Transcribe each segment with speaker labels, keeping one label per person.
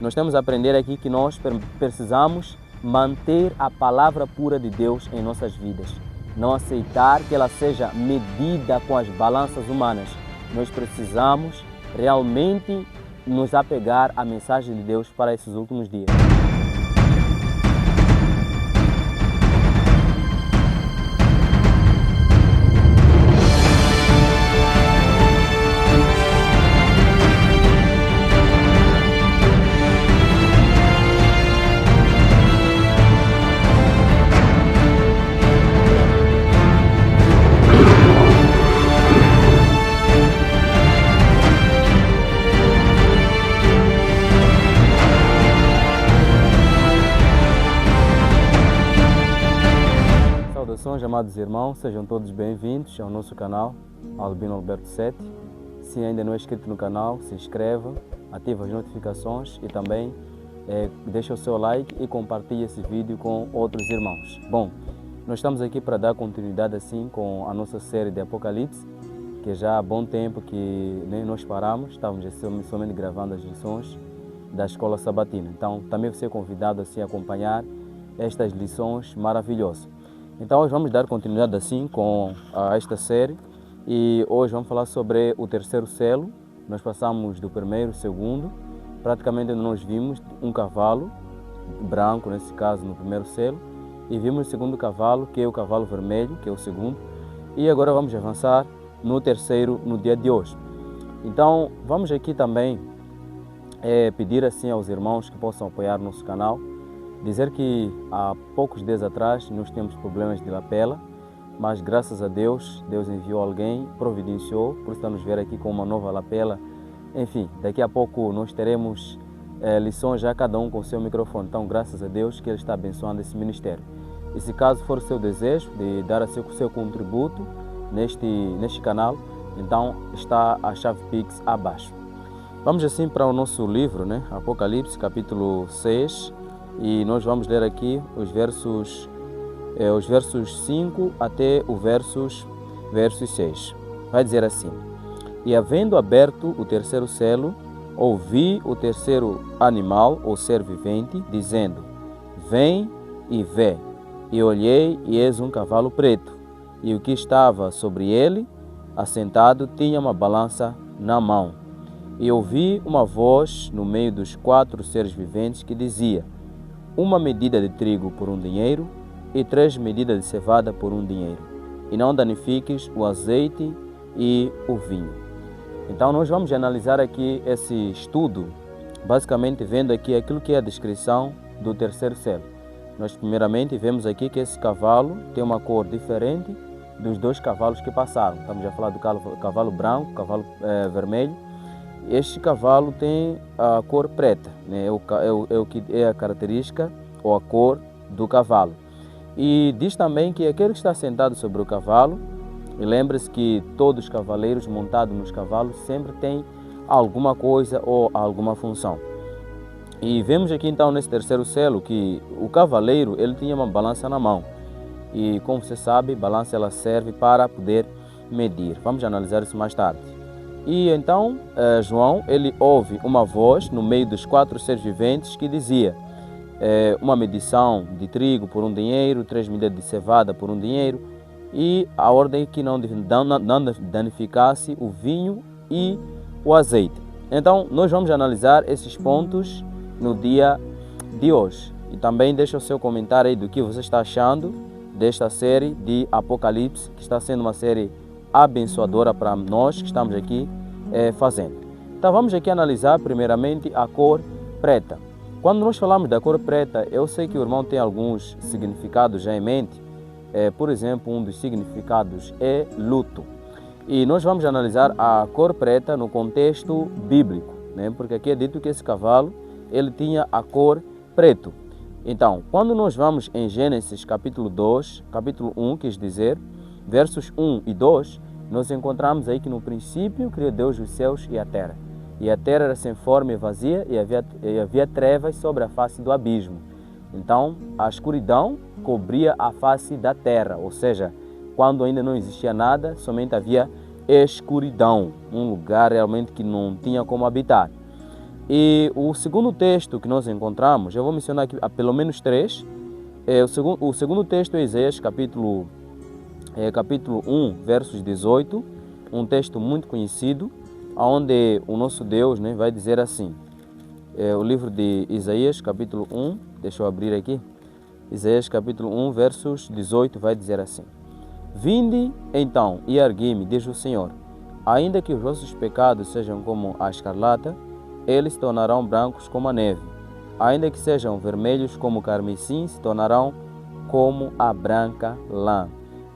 Speaker 1: nós temos a aprender aqui que nós precisamos manter a palavra pura de Deus em nossas vidas. Não aceitar que ela seja medida com as balanças humanas. Nós precisamos realmente nos apegar à mensagem de Deus para esses últimos dias. Saudações, amados irmãos, sejam todos bem-vindos ao nosso canal Albino Alberto 7. Se ainda não é inscrito no canal, se inscreva, ative as notificações e também deixe o seu like e compartilhe esse vídeo com outros irmãos. Bom, nós estamos aqui para dar continuidade assim com a nossa série de Apocalipse, que já há bom tempo que nem nós paramos, estávamos somente gravando as lições da escola sabatina. Então também você é convidado assim a acompanhar estas lições maravilhosas. Então hoje vamos dar continuidade assim com esta série e hoje vamos falar sobre o terceiro selo. Nós passamos do primeiro, segundo, praticamente nós vimos um cavalo branco, nesse caso no primeiro selo, e vimos o segundo cavalo, que é o cavalo vermelho, que é o segundo, e agora vamos avançar no terceiro no dia de hoje. Então vamos aqui também pedir assim aos irmãos que possam apoiar nosso canal. Dizer que há poucos dias atrás nós tínhamos problemas de lapela, mas graças a Deus, Deus enviou alguém, providenciou, por isso estamos ver aqui com uma nova lapela. Enfim, daqui a pouco nós teremos lições já cada um com o seu microfone. Então, graças a Deus que Ele está abençoando esse ministério. E se caso for o seu desejo de dar o seu contributo neste canal, então está a chave Pix abaixo. Vamos assim para o nosso livro, né? Apocalipse, capítulo 6. E nós vamos ler aqui os versos 5 até o versos 6. Vai dizer assim: E havendo aberto o terceiro selo, ouvi o terceiro animal, ou ser vivente, dizendo: Vem e vê. E olhei, e eis um cavalo preto, e o que estava sobre ele, assentado, tinha uma balança na mão. E ouvi uma voz no meio dos 4 seres viventes que dizia: Uma medida de trigo por 1 dinheiro e 3 medidas de cevada por 1 dinheiro. E não danifiques o azeite e o vinho. Então nós vamos analisar aqui esse estudo, basicamente vendo aqui aquilo que é a descrição do terceiro selo. Nós primeiramente vemos aqui que esse cavalo tem uma cor diferente dos 2 cavalos que passaram. Estamos a falar do cavalo branco, cavalo vermelho. Este cavalo tem a cor preta, né? É o que é a característica ou a cor do cavalo. E diz também que aquele que está sentado sobre o cavalo, e lembre-se que todos os cavaleiros montados nos cavalos sempre têm alguma coisa ou alguma função. E vemos aqui então nesse terceiro selo que o cavaleiro ele tinha uma balança na mão. E como você sabe, balança ela serve para poder medir. Vamos analisar isso mais tarde. E então João ele ouve uma voz no meio dos 4 seres viventes que dizia: uma medição de trigo por 1 dinheiro, 3 medidas de cevada por 1 dinheiro, e a ordem que não danificasse o vinho e o azeite. Então nós vamos analisar esses pontos no dia de hoje. E também deixa o seu comentário aí do que você está achando desta série de Apocalipse, que está sendo uma série abençoadora para nós que estamos aqui fazendo. Então vamos aqui analisar primeiramente a cor preta. Quando nós falamos da cor preta, eu sei que o irmão tem alguns significados já em mente. Por exemplo, um dos significados é luto. E nós vamos analisar a cor preta no contexto bíblico, né? Porque aqui é dito que esse cavalo ele tinha a cor preto. Então, quando nós vamos em Gênesis capítulo 2, capítulo 1, quis dizer, versos 1 e 2, nós encontramos aí que no princípio criou Deus os céus e a terra. E a terra era sem forma e vazia, e havia trevas sobre a face do abismo. Então, a escuridão cobria a face da terra, ou seja, quando ainda não existia nada, somente havia escuridão, um lugar realmente que não tinha como habitar. E o segundo texto que nós encontramos, eu vou mencionar aqui pelo menos três. O segundo texto é Isaías capítulo 1, versos 18, um texto muito conhecido, onde o nosso Deus, né, vai dizer assim. O livro de Isaías capítulo 1, deixa eu abrir aqui. Isaías capítulo 1, versos 18, vai dizer assim: Vinde então e ergui-me, diz o Senhor, ainda que os vossos pecados sejam como a escarlata, eles se tornarão brancos como a neve. Ainda que sejam vermelhos como o carmesim, se tornarão como a branca lã.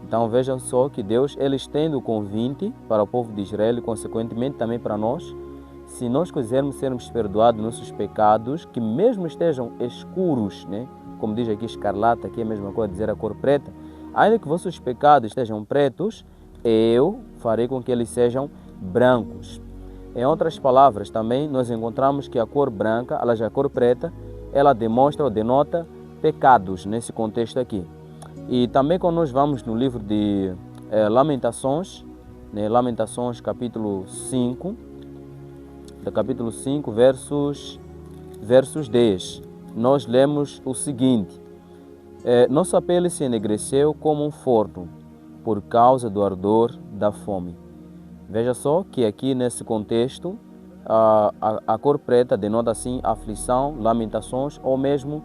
Speaker 1: Então vejam só que Deus ele estende o convite para o povo de Israel e consequentemente também para nós. Se nós quisermos sermos perdoados nossos pecados, que mesmo estejam escuros, né? Como diz aqui escarlata, que é a mesma coisa dizer a cor preta, ainda que vossos pecados estejam pretos, eu farei com que eles sejam brancos. Em outras palavras, também nós encontramos que a cor branca, a cor preta, ela demonstra ou denota pecados nesse contexto aqui. E também quando nós vamos no livro de Lamentações, né, Lamentações capítulo 5, versos 10, nós lemos o seguinte: Nossa pele se enegreceu como um forno, por causa do ardor da fome. Veja só que aqui nesse contexto, a cor preta denota assim aflição, lamentações ou mesmo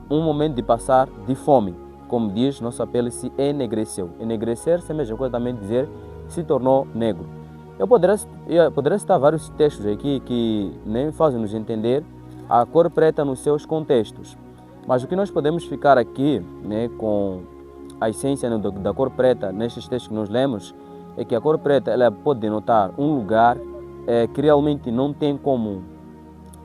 Speaker 1: um momento de passar de fome. Como diz, nossa pele se enegreceu. Enegrecer-se é a mesma coisa também dizer se tornou negro. Eu poderia citar vários textos aqui que nem fazem nos entender a cor preta nos seus contextos. Mas o que nós podemos ficar aqui, né, com a essência, né, da cor preta nestes textos que nós lemos, é que a cor preta ela pode denotar um lugar que realmente não tem como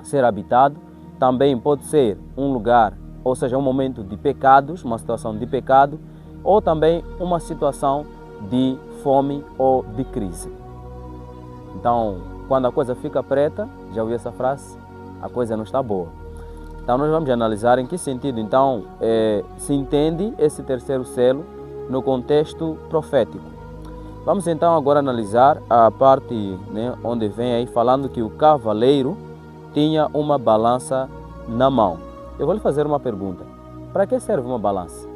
Speaker 1: ser habitado. Também pode ser um lugar, ou seja, um momento de pecados, uma situação de pecado, ou também uma situação de fome ou de crise. Então, quando a coisa fica preta, já ouviu essa frase? A coisa não está boa. Então, nós vamos analisar em que sentido, então, se entende esse terceiro selo no contexto profético. Vamos então agora analisar a parte, né, onde vem aí falando que o cavaleiro tinha uma balança na mão. Eu vou lhe fazer uma pergunta. Para que serve uma balança?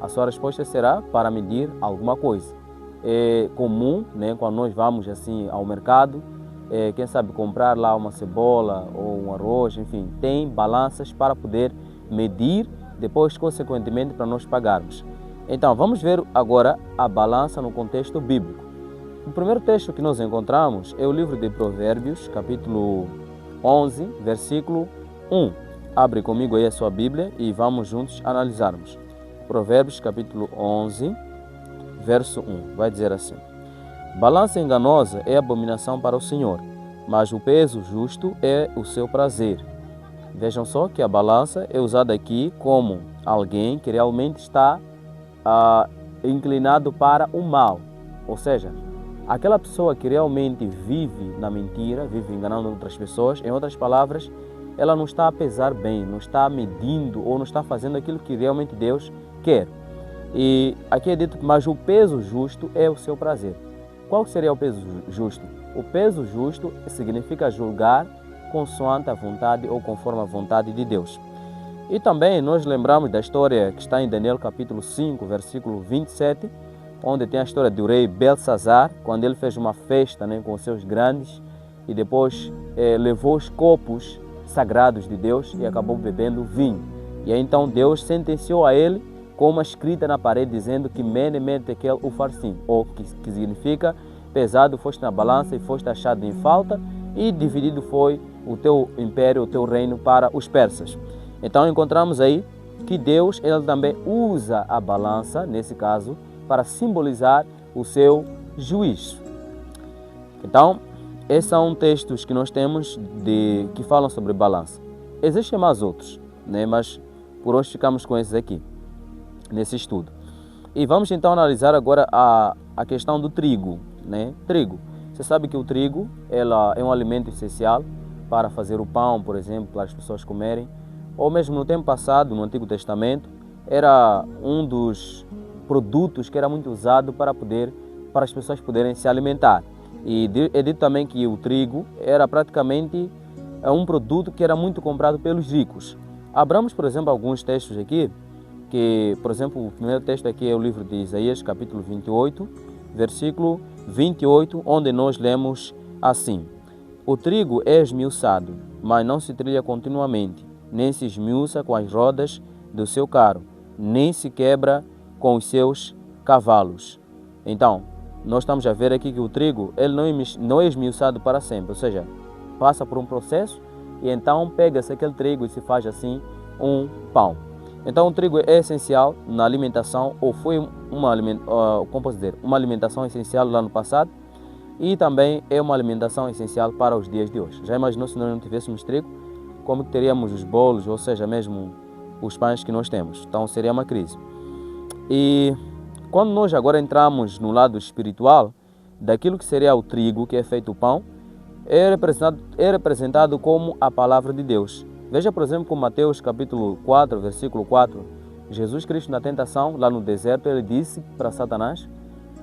Speaker 1: A sua resposta será para medir alguma coisa. É comum, né, quando nós vamos assim ao mercado, quem sabe comprar lá uma cebola ou um arroz, enfim, tem balanças para poder medir, depois consequentemente para nós pagarmos. Então, vamos ver agora a balança no contexto bíblico. O primeiro texto que nós encontramos é o livro de Provérbios, capítulo 11, versículo 1. Abre comigo aí a sua Bíblia e vamos juntos analisarmos. Provérbios, capítulo 11, verso 1. Vai dizer assim: Balança enganosa é abominação para o Senhor, mas o peso justo é o seu prazer. Vejam só que a balança é usada aqui como alguém que realmente está inclinado para o mal, ou seja, aquela pessoa que realmente vive na mentira, vive enganando outras pessoas, em outras palavras, ela não está a pesar bem, não está medindo ou não está fazendo aquilo que realmente Deus quer. E aqui é dito, mas o peso justo é o seu prazer. Qual seria o peso justo? O peso justo significa julgar consoante a vontade ou conforme a vontade de Deus. E também nós lembramos da história que está em Daniel capítulo 5, versículo 27, onde tem a história do rei Belsazar, quando ele fez uma festa, né, com os seus grandes e depois levou os copos sagrados de Deus e acabou bebendo vinho. E aí então Deus sentenciou a ele com uma escrita na parede dizendo que mene mene tekel ufarsim, ou que significa pesado foste na balança e foste achado em falta, e dividido foi o teu império, o teu reino para os persas. Então encontramos aí que Deus ele também usa a balança, nesse caso, para simbolizar o seu juízo. Então, esses são textos que nós temos que falam sobre balança. Existem mais outros, né? Mas por hoje ficamos com esses aqui, nesse estudo. E vamos então analisar agora a questão do trigo, né? Trigo. Você sabe que o trigo ela é um alimento essencial para fazer o pão, por exemplo, para as pessoas comerem. Ou mesmo no tempo passado, no Antigo Testamento, era um dos produtos que era muito usado para as pessoas poderem se alimentar. E é dito também que o trigo era praticamente é um produto que era muito comprado pelos ricos. Abramos, por exemplo, alguns textos aqui, que, por exemplo, o primeiro texto aqui é o livro de Isaías, capítulo 28, versículo 28, onde nós lemos assim: o trigo é esmiuçado, mas não se trilha continuamente, nem se esmiuça com as rodas do seu carro, nem se quebra com os seus cavalos. Então, nós estamos a ver aqui que o trigo ele não é esmiuçado para sempre, ou seja, passa por um processo e então pega-se aquele trigo e se faz assim um pão. Então o trigo é essencial na alimentação, ou foi uma alimentação essencial lá no passado, e também é uma alimentação essencial para os dias de hoje. Já imaginou se nós não tivéssemos trigo, como que teríamos os bolos, ou seja, mesmo os pães que nós temos? Então seria uma crise. E quando nós agora entramos no lado espiritual, daquilo que seria o trigo, que é feito o pão, é representado como a palavra de Deus. Veja, por exemplo, com Mateus capítulo 4, versículo 4, Jesus Cristo na tentação, lá no deserto, ele disse para Satanás,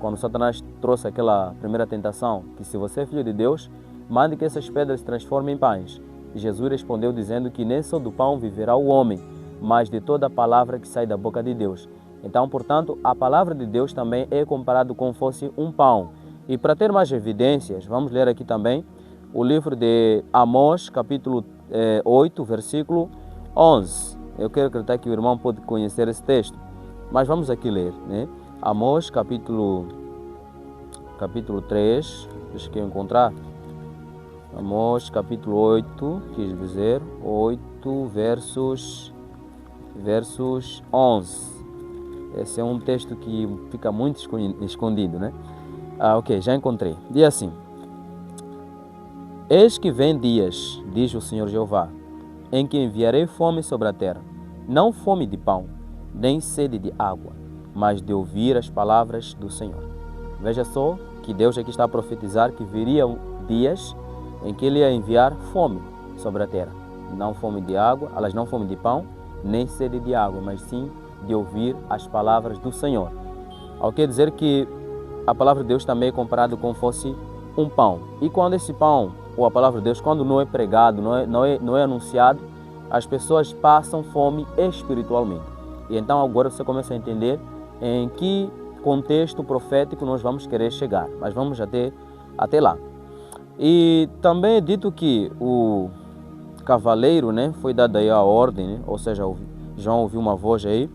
Speaker 1: quando Satanás trouxe aquela primeira tentação, que se você é filho de Deus, mande que essas pedras se transformem em pães. Jesus respondeu dizendo que nem só do pão viverá o homem, mas de toda a palavra que sai da boca de Deus. Então, portanto, a palavra de Deus também é comparado como fosse um pão. E para ter mais evidências, vamos ler aqui também o livro de Amós, capítulo 8, versículo 11. Eu quero acreditar que o irmão pode conhecer esse texto, mas vamos aqui ler, né? Amós, capítulo 3, deixa eu encontrar. Amós, capítulo 8, quis dizer, 8 versos 11. Esse é um texto que fica muito escondido, né? Ok, já encontrei. Diz assim: eis que vem dias, diz o Senhor Jeová, em que enviarei fome sobre a terra, não fome de pão, nem sede de água, mas de ouvir as palavras do Senhor. Veja só que Deus aqui está a profetizar que viriam dias em que Ele ia enviar fome sobre a terra. Não fome de água, elas não fome de pão, nem sede de água, mas sim de ouvir as palavras do Senhor. Ao quer dizer que a palavra de Deus também é comparada como fosse um pão. E quando esse pão, ou a palavra de Deus, quando não é pregado, não é anunciado, as pessoas passam fome espiritualmente. E então agora você começa a entender em que contexto profético nós vamos querer chegar. Mas vamos até lá. E também é dito que o cavaleiro, né, foi dada aí a ordem, né, ou seja, João ouviu uma voz aí,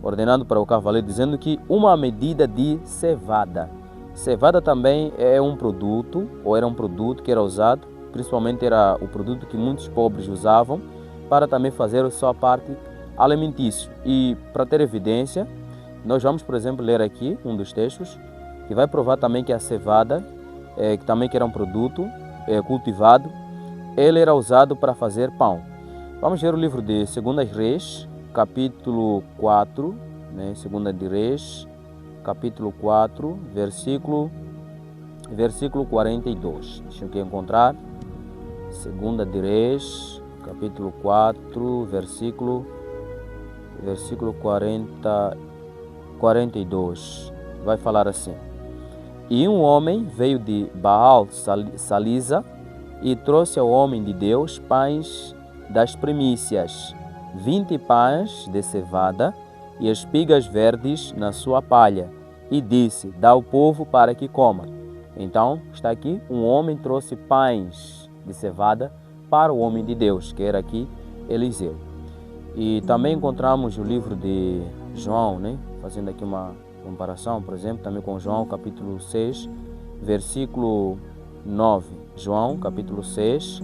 Speaker 1: ordenando para o cavaleiro, dizendo que uma medida de cevada. Cevada também é um produto, ou era um produto que era usado, principalmente era o produto que muitos pobres usavam, para também fazer a sua parte alimentícia. E para ter evidência, nós vamos, por exemplo, ler aqui um dos textos, que vai provar também que a cevada, que também que era um produto cultivado, ele era usado para fazer pão. Vamos ver o livro de 2 Reis, capítulo 4, né? 2 Reis, capítulo 4, versículo 42. Deixa eu aqui encontrar. 2 Reis, capítulo 4, versículo 42. Vai falar assim: e um homem veio de Baal Salisa e trouxe ao homem de Deus pães das primícias, 20 pães de cevada e espigas verdes na sua palha, e disse: dá ao povo para que coma. Então, está aqui, um homem trouxe pães de cevada para o homem de Deus, que era aqui Eliseu. E também encontramos o livro de João, né? Fazendo aqui uma comparação, por exemplo, também com João, capítulo 6, versículo 9. João, capítulo 6,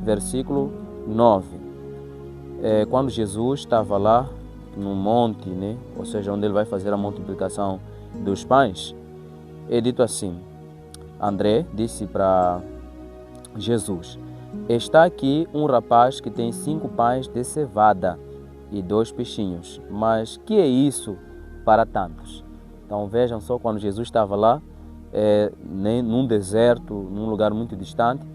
Speaker 1: versículo 9. Quando Jesus estava lá no monte, né? Ou seja, onde ele vai fazer a multiplicação dos pães, é dito assim: André disse para Jesus: está aqui um rapaz que tem 5 pães de cevada e 2 peixinhos, mas que é isso para tantos? Então vejam só, quando Jesus estava lá, num deserto, num lugar muito distante,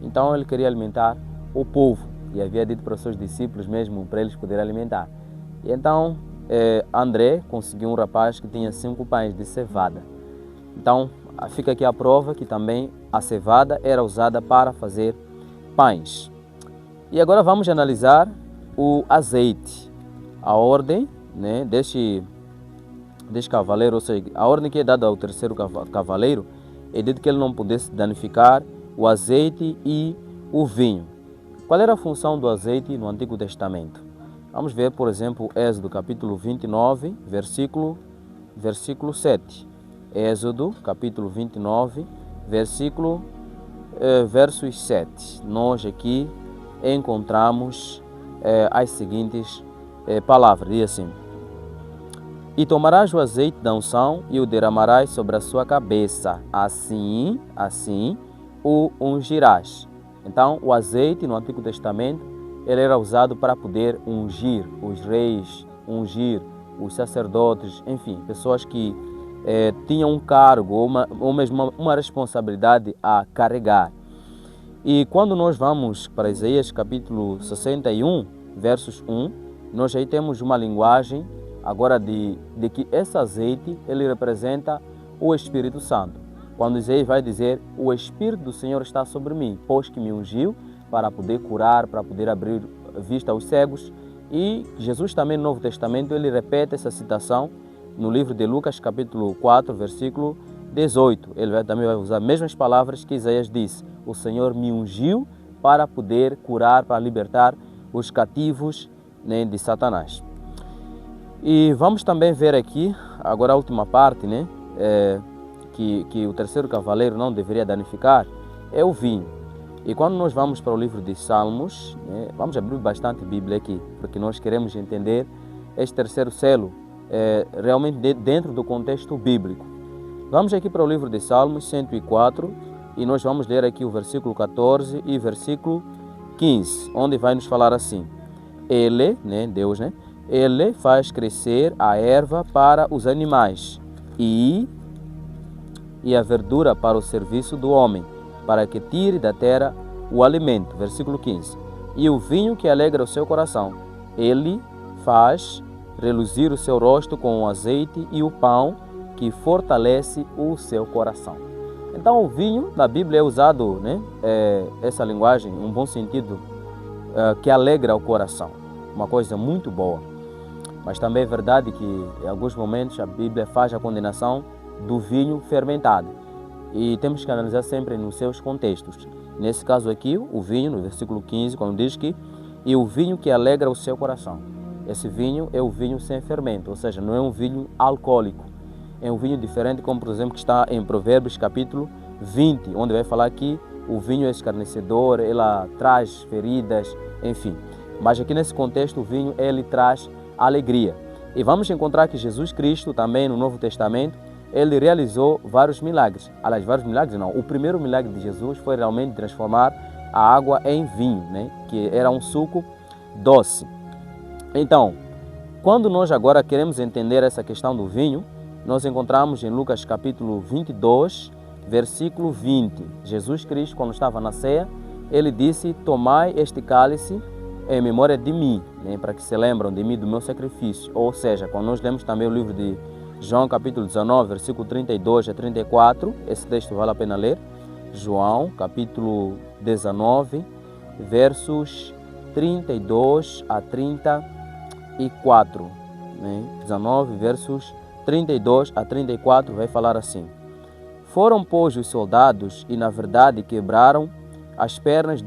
Speaker 1: então ele queria alimentar o povo e havia dito para os seus discípulos mesmo para eles poderem alimentar. E então André conseguiu um rapaz que tinha 5 pães de cevada. Então fica aqui a prova que também a cevada era usada para fazer pães. E agora vamos analisar o azeite, a ordem, né, deste cavaleiro, ou seja, a ordem que é dada ao terceiro cavaleiro é dito que ele não pudesse danificar o azeite e o vinho. Qual era a função do azeite no Antigo Testamento? Vamos ver, por exemplo, Êxodo capítulo 29, versículo 7. Êxodo capítulo 29, versos 7. Nós aqui encontramos as seguintes palavras, diz assim: e tomarás o azeite da unção e o derramarás sobre a sua cabeça, assim o ungirás. Então, o azeite no Antigo Testamento ele era usado para poder ungir os reis, ungir os sacerdotes, enfim, pessoas que tinham um cargo ou mesmo uma responsabilidade a carregar. E quando nós vamos para Isaías capítulo 61, versos 1, nós aí temos uma linguagem agora de que esse azeite ele representa o Espírito Santo. Quando Isaías vai dizer: o Espírito do Senhor está sobre mim, pois que me ungiu para poder curar, para poder abrir vista aos cegos. E Jesus também no Novo Testamento ele repete essa citação no livro de Lucas capítulo 4, versículo 18. Ele também vai usar as mesmas palavras que Isaías disse: o Senhor me ungiu para poder curar, para libertar os cativos, né, de Satanás. E vamos também ver aqui, agora a última parte, né, que o terceiro cavaleiro não deveria danificar, é o vinho. E quando nós vamos para o livro de Salmos, né, vamos abrir bastante Bíblia aqui, porque nós queremos entender este terceiro selo realmente dentro do contexto bíblico. Vamos aqui para o livro de Salmos 104 e nós vamos ler aqui o versículo 14 e versículo 15, onde vai nos falar assim: Ele, né, Deus, né, Ele faz crescer a erva para os animais e a verdura para o serviço do homem, para que tire da terra o alimento. Versículo 15. E o vinho que alegra o seu coração, ele faz reluzir o seu rosto com o azeite e o pão que fortalece o seu coração. Então o vinho na Bíblia é usado, né, essa linguagem, um bom sentido, que alegra o coração, uma coisa muito boa. Mas também é verdade que em alguns momentos a Bíblia faz a condenação do vinho fermentado. E temos que analisar sempre nos seus contextos. Nesse caso aqui, o vinho, no versículo 15, quando diz que e o vinho que alegra o seu coração. Esse vinho é o vinho sem fermento, ou seja, não é um vinho alcoólico. É um vinho diferente, como por exemplo que está em Provérbios capítulo 20, onde vai falar que o vinho é escarnecedor, ela traz feridas, enfim. Mas aqui nesse contexto o vinho ele traz alegria. E vamos encontrar que Jesus Cristo também no Novo Testamento ele realizou vários milagres. Aliás, vários milagres não. O primeiro milagre de Jesus foi realmente transformar a água em vinho, né? Que era um suco doce. Então, quando nós agora queremos entender essa questão do vinho, nós encontramos em Lucas capítulo 22, versículo 20. Jesus Cristo, quando estava na ceia, ele disse: tomai este cálice em memória de mim, né? Para que se lembram de mim, do meu sacrifício. Ou seja, quando nós lemos também o livro de João capítulo 19, versículo 32 a 34, esse texto vale a pena ler. João capítulo 19, versos 32 a 34. Né? 19, versos 32 a 34, vai falar assim: foram, pois, os soldados e, na verdade, quebraram as pernas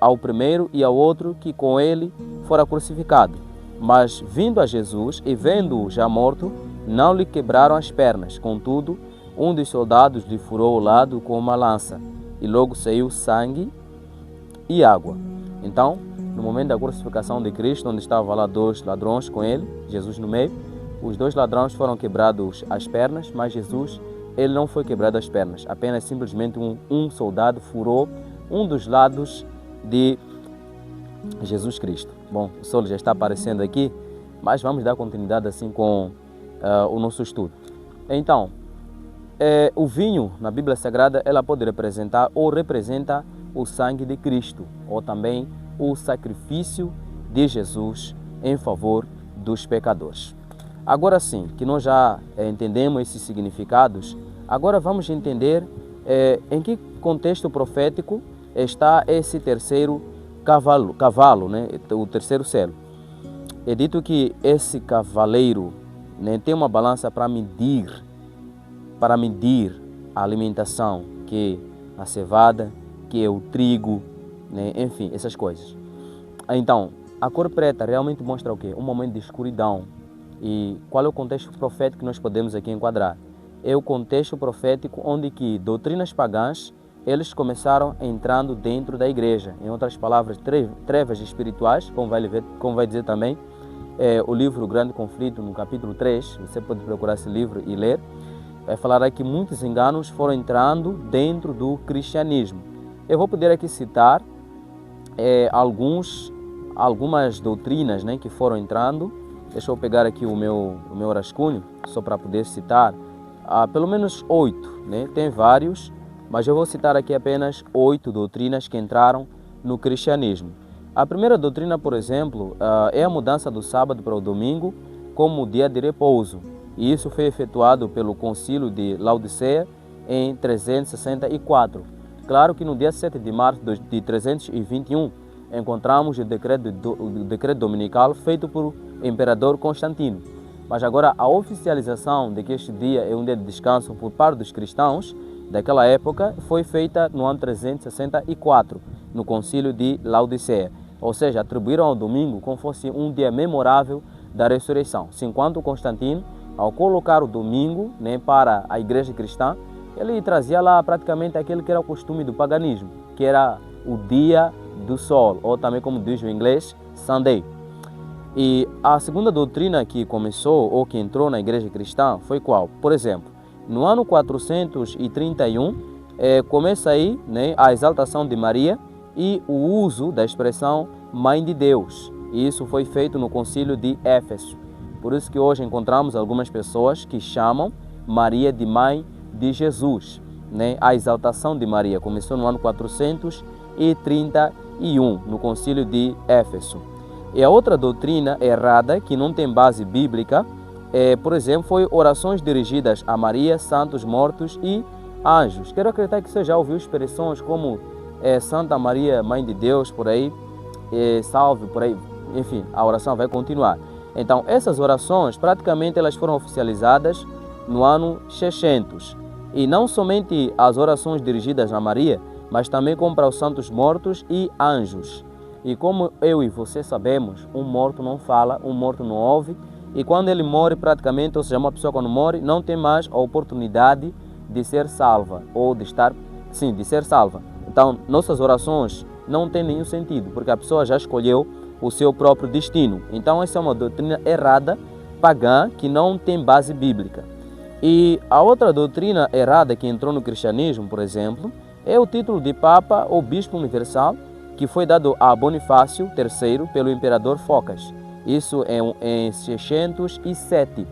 Speaker 1: ao primeiro e ao outro que com ele fora crucificado. Mas, vindo a Jesus e vendo-o já morto, não lhe quebraram as pernas. Contudo, um dos soldados lhe furou o lado com uma lança, e logo saiu sangue e água. Então, no momento da crucificação de Cristo, onde estavam lá dois ladrões com ele, Jesus no meio, os dois ladrões foram quebrados as pernas, mas Jesus, ele não foi quebrado as pernas. Apenas simplesmente um soldado furou um dos lados de Jesus Cristo. Bom, o sol já está aparecendo aqui, mas vamos dar continuidade assim com o nosso estudo. Então, o vinho na Bíblia Sagrada ela pode representar ou representa o sangue de Cristo, ou também o sacrifício de Jesus em favor dos pecadores. Agora sim, que nós já entendemos esses significados, agora vamos entender em que contexto profético está esse terceiro cavalo, né, o terceiro selo. É dito que esse cavaleiro, né, tem uma balança para medir a alimentação, que é a cevada, que é o trigo, né, enfim, essas coisas. Então, a cor preta realmente mostra o quê? Um momento de escuridão. E qual é o contexto profético que nós podemos aqui enquadrar? É o contexto profético onde que doutrinas pagãs, eles começaram entrando dentro da igreja. Em outras palavras, trevas espirituais, como vai dizer também o livro O Grande Conflito, no capítulo 3, você pode procurar esse livro e ler, vai falar aqui que muitos enganos foram entrando dentro do cristianismo. Eu vou poder aqui citar algumas doutrinas, né, que foram entrando. Deixa eu pegar aqui o meu rascunho, só para poder citar. Pelo menos 8, né? Tem vários, mas eu vou citar aqui apenas 8 doutrinas que entraram no cristianismo. A primeira doutrina, por exemplo, é a mudança do sábado para o domingo como dia de repouso. E isso foi efetuado pelo Concílio de Laodiceia em 364. Claro que no dia 7 de março de 321, encontramos o decreto dominical feito por Imperador Constantino. Mas agora a oficialização de que este dia é um dia de descanso por parte dos cristãos daquela época foi feita no ano 364, no Concílio de Laodiceia. Ou seja, atribuíram ao domingo como fosse um dia memorável da ressurreição. Enquanto Constantino, ao colocar o domingo, né, para a igreja cristã, ele trazia lá praticamente aquele que era o costume do paganismo, que era o dia do sol, ou também como diz o inglês, Sunday. E a segunda doutrina que começou ou que entrou na igreja cristã foi qual? Por exemplo, no ano 431, começa aí, né, a exaltação de Maria e o uso da expressão Mãe de Deus. E isso foi feito no Concílio de Éfeso. Por isso que hoje encontramos algumas pessoas que chamam Maria de Mãe de Jesus, né? A exaltação de Maria começou no ano 431, no Concílio de Éfeso. E a outra doutrina errada, que não tem base bíblica, por exemplo, foi orações dirigidas a Maria, santos mortos e anjos. Quero acreditar que você já ouviu expressões como Santa Maria, Mãe de Deus, por aí, salve, por aí, enfim, a oração vai continuar. Então, essas orações, praticamente, elas foram oficializadas no ano 600. E não somente as orações dirigidas a Maria, mas também como para os santos mortos e anjos. E como eu e você sabemos, um morto não fala, um morto não ouve, e quando ele morre praticamente, ou seja, uma pessoa quando morre, não tem mais a oportunidade de ser salva, ou de ser salva. Então, nossas orações não têm nenhum sentido, porque a pessoa já escolheu o seu próprio destino. Então, essa é uma doutrina errada, pagã, que não tem base bíblica. E a outra doutrina errada que entrou no cristianismo, por exemplo, é o título de Papa ou Bispo Universal, que foi dado a Bonifácio III pelo imperador Focas. Isso em 607.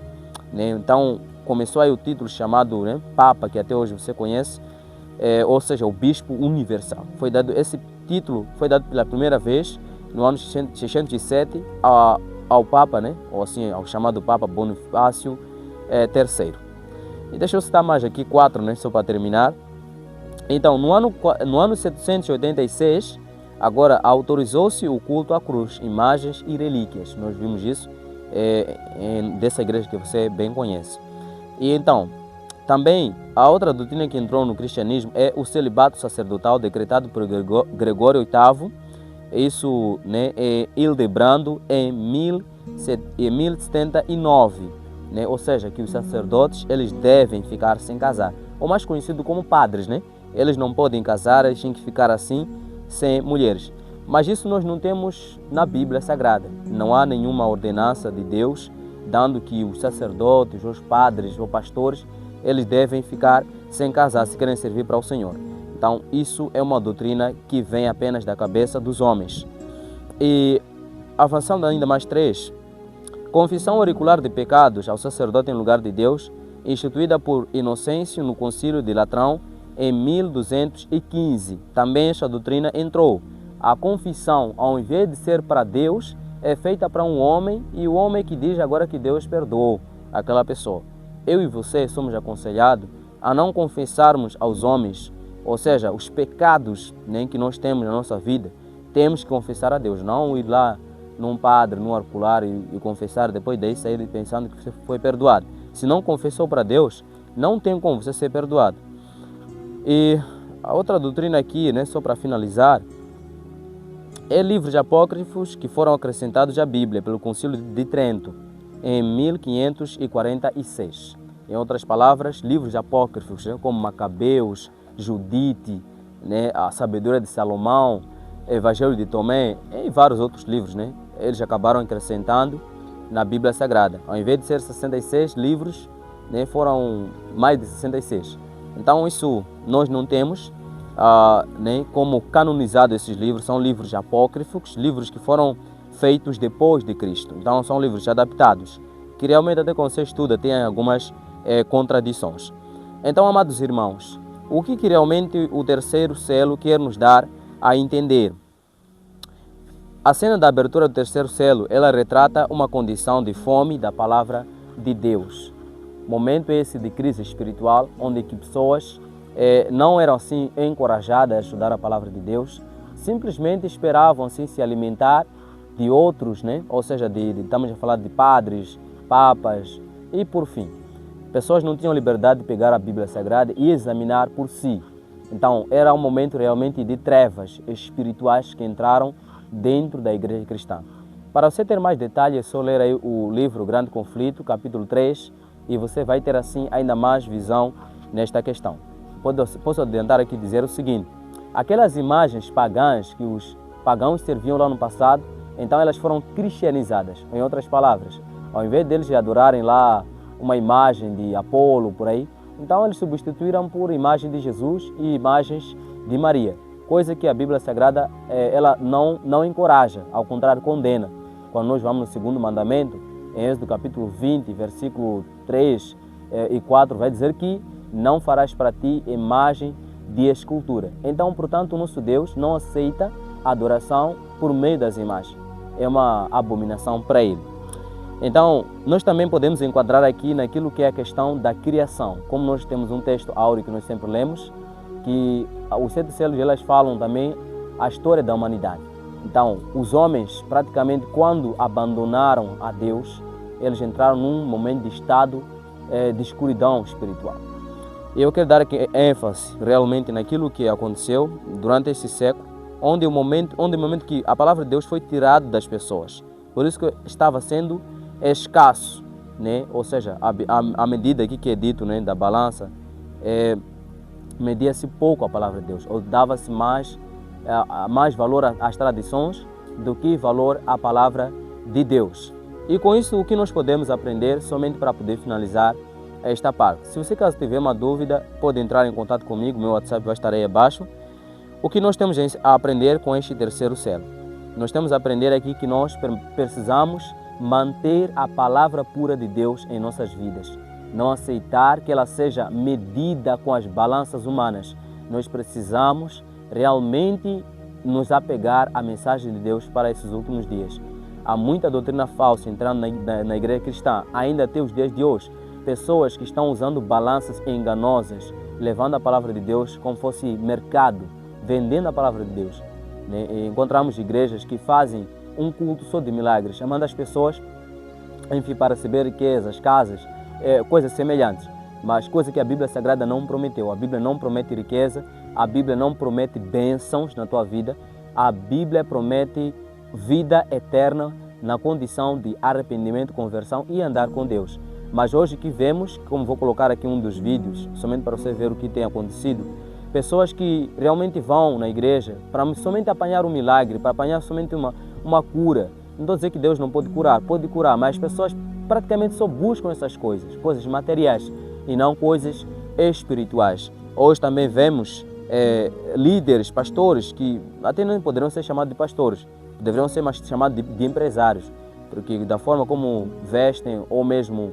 Speaker 1: Né? Então, começou aí o título chamado, né, Papa, que até hoje você conhece, ou seja, o Bispo Universal. Esse título foi dado pela primeira vez no ano 607 ao Papa, né, ou assim, ao chamado Papa Bonifácio III. E deixa eu citar mais aqui 4, né, só para terminar. Então, no ano 786, agora autorizou-se o culto à cruz, imagens e relíquias. Nós vimos isso dessa igreja que você bem conhece. E então, também a outra doutrina que entrou no cristianismo é o celibato sacerdotal decretado por Gregório VIII. Isso, né, é Hildebrando em 1079. Né? Ou seja, que os sacerdotes eles devem ficar sem casar, ou mais conhecido como padres, né? Eles não podem casar, eles têm que ficar assim, sem mulheres. Mas isso nós não temos na Bíblia Sagrada. Não há nenhuma ordenança de Deus dando que os sacerdotes, os padres ou pastores, eles devem ficar sem casar se querem servir para o Senhor. Então, isso é uma doutrina que vem apenas da cabeça dos homens. E avançando ainda mais 3, confissão auricular de pecados ao sacerdote em lugar de Deus, instituída por Inocêncio no Concílio de Latrão em 1215. Também esta doutrina entrou. A confissão, ao invés de ser para Deus, é feita para um homem, e o homem que diz agora que Deus perdoou aquela pessoa. Eu e você somos aconselhados a não confessarmos aos homens, ou seja, os pecados, né, que nós temos na nossa vida, temos que confessar a Deus, não ir lá num padre, num auricular e confessar, depois daí sair pensando que você foi perdoado. Se não confessou para Deus, não tem como você ser perdoado. E a outra doutrina aqui, né, só para finalizar, é livros apócrifos que foram acrescentados à Bíblia pelo Concílio de Trento em 1546. Em outras palavras, livros apócrifos, né, como Macabeus, Judite, né, a Sabedoria de Salomão, Evangelho de Tomé e vários outros livros, né, eles acabaram acrescentando na Bíblia Sagrada. Ao invés de ser 66 livros, né, foram mais de 66. Então isso nós não temos né, como canonizado esses livros. São livros apócrifos, livros que foram feitos depois de Cristo. Então são livros adaptados, que realmente até quando você estuda tem algumas contradições. Então, amados irmãos, o que realmente o terceiro selo quer nos dar a entender? A cena da abertura do terceiro selo, ela retrata uma condição de fome da palavra de Deus. Momento esse de crise espiritual, onde que pessoas não eram assim encorajadas a estudar a palavra de Deus, simplesmente esperavam assim se alimentar de outros, né? Ou seja, estamos a falar de padres, papas e por fim. Pessoas não tinham liberdade de pegar a Bíblia Sagrada e examinar por si. Então, era um momento realmente de trevas espirituais que entraram dentro da igreja cristã. Para você ter mais detalhes, é só ler aí o livro Grande Conflito, capítulo 3, e você vai ter assim ainda mais visão nesta questão. Posso adiantar aqui dizer o seguinte: aquelas imagens pagãs que os pagãos serviam lá no passado, então elas foram cristianizadas. Em outras palavras, ao invés deles adorarem lá uma imagem de Apolo, por aí, então eles substituíram por imagem de Jesus e imagens de Maria, coisa que a Bíblia Sagrada ela não encoraja, ao contrário, condena. Quando nós vamos no segundo mandamento, em Êxodo capítulo 20, versículo 3 e 4, vai dizer que não farás para ti imagem de escultura. Então, portanto, o nosso Deus não aceita adoração por meio das imagens. É uma abominação para ele. Então, nós também podemos enquadrar aqui naquilo que é a questão da criação. Como nós temos um texto áureo que nós sempre lemos, que os 7 selos elas falam também a história da humanidade. Então, os homens, praticamente, quando abandonaram a Deus, eles entraram num momento de estado de escuridão espiritual. E eu quero dar aqui ênfase realmente naquilo que aconteceu durante esse século, onde o momento que a palavra de Deus foi tirada das pessoas. Por isso que estava sendo escasso, né? Ou seja, a medida aqui que é dito, né, da balança, media-se pouco a palavra de Deus, ou dava-se mais valor às tradições do que valor à palavra de Deus. E com isso, o que nós podemos aprender, somente para poder finalizar esta parte. Se você caso tiver uma dúvida, pode entrar em contato comigo, meu WhatsApp vai estar aí abaixo. O que nós temos a aprender com este terceiro selo? Nós temos a aprender aqui que nós precisamos manter a palavra pura de Deus em nossas vidas. Não aceitar que ela seja medida com as balanças humanas. Nós precisamos realmente nos apegar à mensagem de Deus para esses últimos dias. Há muita doutrina falsa entrando na igreja cristã, ainda até os dias de hoje. Pessoas que estão usando balanças enganosas, levando a palavra de Deus como fosse mercado, vendendo a palavra de Deus. E encontramos igrejas que fazem um culto só de milagres, chamando as pessoas, enfim, para receber riquezas, casas, coisas semelhantes. Mas coisa que a Bíblia Sagrada não prometeu. A Bíblia não promete riqueza, a Bíblia não promete bênçãos na tua vida. A Bíblia promete vida eterna na condição de arrependimento, conversão e andar com Deus. Mas hoje que vemos, como vou colocar aqui um dos vídeos, somente para você ver o que tem acontecido, pessoas que realmente vão na igreja para somente apanhar um milagre, para apanhar somente uma cura. Não estou a dizer que Deus não pode curar, mas as pessoas praticamente só buscam essas coisas materiais e não coisas espirituais. Hoje também vemos líderes, pastores, que até não poderiam ser chamados de pastores, deveriam ser mais chamados de empresários, porque da forma como vestem ou mesmo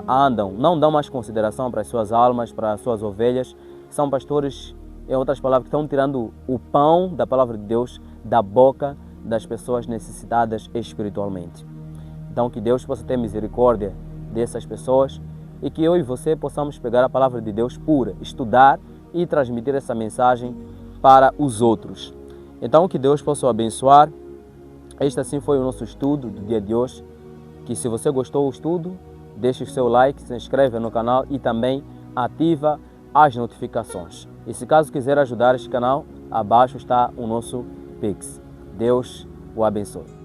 Speaker 1: andam, não dão mais consideração para as suas almas, para as suas ovelhas. São pastores, em outras palavras, que estão tirando o pão da palavra de Deus da boca das pessoas necessitadas espiritualmente. Então que Deus possa ter misericórdia dessas pessoas e que eu e você possamos pegar a palavra de Deus pura, estudar e transmitir essa mensagem para os outros. Então, que Deus possa o abençoar. Este assim foi o nosso estudo do dia de hoje. Que se você gostou do estudo, deixe o seu like, se inscreve no canal e também ativa as notificações. E se caso quiser ajudar este canal, abaixo está o nosso Pix. Deus o abençoe.